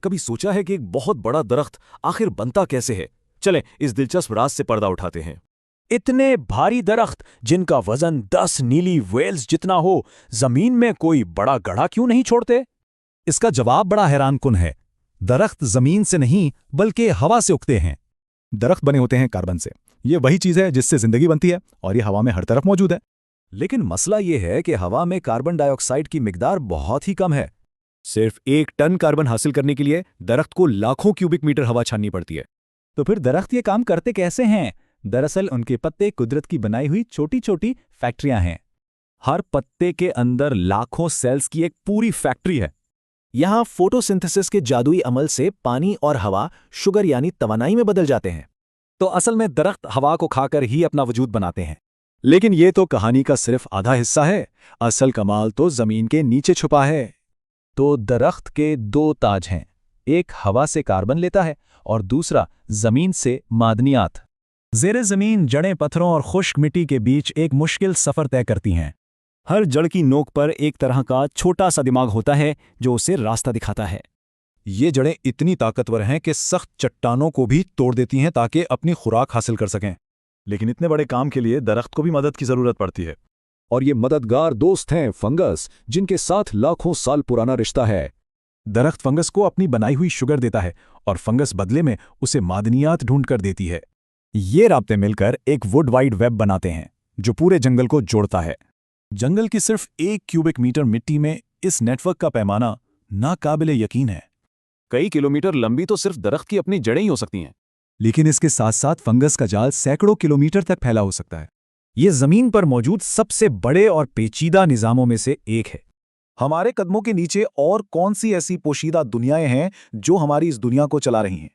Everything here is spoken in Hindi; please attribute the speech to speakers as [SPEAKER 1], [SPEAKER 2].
[SPEAKER 1] कभी सोचा है कि एक बहुत बड़ा दरख्त आखिर बनता कैसे है? चलें इस दिलचस्प राज से पर्दा उठाते हैं।
[SPEAKER 2] इतने भारी दरख्त जिनका वजन 10 नीली व्हेल्स जितना हो, जमीन में कोई बड़ा गड्ढा क्यों नहीं छोड़ते?
[SPEAKER 3] इसका जवाब बड़ा हैरानकुन है। दरख्त जमीन से नहीं बल्कि हवा से उगते हैं। दरख्त बने होते हैं कार्बन से। ये वही चीज है जिससे जिंदगी बनती है और ये हवा में हर तरफ मौजूद है।
[SPEAKER 1] लेकिन मसला ये है कि हवा में कार्बन डाइऑक्साइड की मिकदार बहुत ही कम है। सिर्फ 1 टन कार्बन हासिल करने के लिए दरख्त को लाखों क्यूबिक मीटर हवा छाननी पड़ती है।
[SPEAKER 3] तो फिर दरख्त ये काम करते कैसे हैं? दरअसल उनके पत्ते कुदरत की बनाई हुई छोटी छोटी फैक्ट्रियां हैं।
[SPEAKER 1] हर पत्ते के अंदर लाखों सेल्स की एक पूरी फैक्ट्री है। यहां फोटोसिंथेसिस के जादुई अमल से पानी और हवा शुगर यानी तवानाई में बदल जाते हैं।
[SPEAKER 3] तो असल में दरख्त हवा को खाकर ही अपना वजूद बनाते हैं। लेकिन ये तो कहानी का सिर्फ आधा हिस्सा है। असल कमाल तो जमीन के नीचे छुपा है। तो दरख्त के 2 ताज हैं। एक हवा से कार्बन लेता है और दूसरा जमीन से मादनियात। ज़ेरे ज़मीन जड़ें पत्थरों और खुश्क मिट्टी के बीच एक मुश्किल सफ़र तय करती हैं।
[SPEAKER 2] हर जड़ की नोक पर एक तरह का छोटा सा दिमाग होता है जो उसे रास्ता दिखाता है।
[SPEAKER 3] ये जड़ें इतनी ताकतवर हैं कि सख्त चट्टानों को भी तोड़ देती हैं ताकि अपनी खुराक हासिल कर सकें।
[SPEAKER 1] लेकिन इतने बड़े काम के लिए दरख्त को भी मदद की जरूरत पड़ती है।
[SPEAKER 3] और ये मददगार दोस्त हैं फंगस, जिनके साथ लाखों साल पुराना रिश्ता है। दरख्त फंगस को अपनी बनाई हुई शुगर देता है और फंगस बदले में उसे मादनियात ढूंढ कर देती है। ये राब्ते मिलकर एक वुड वाइड वेब बनाते हैं जो पूरे जंगल को जोड़ता है। जंगल की सिर्फ 1 क्यूबिक मीटर मिट्टी में इस नेटवर्क का पैमाना नाकाबिले यकीन है।
[SPEAKER 1] कई किलोमीटर लंबी तो सिर्फ दरख्त की अपनी जड़ें ही हो सकती हैं।
[SPEAKER 3] लेकिन इसके साथ साथ फंगस का जाल सैकड़ों किलोमीटर तक फैला हो सकता है। ये जमीन पर मौजूद सबसे बड़े और पेचीदा निजामों में से एक है।
[SPEAKER 1] हमारे कदमों के नीचे और कौन सी ऐसी पोशीदा दुनियाएं हैं जो हमारी इस दुनिया को चला रही हैं?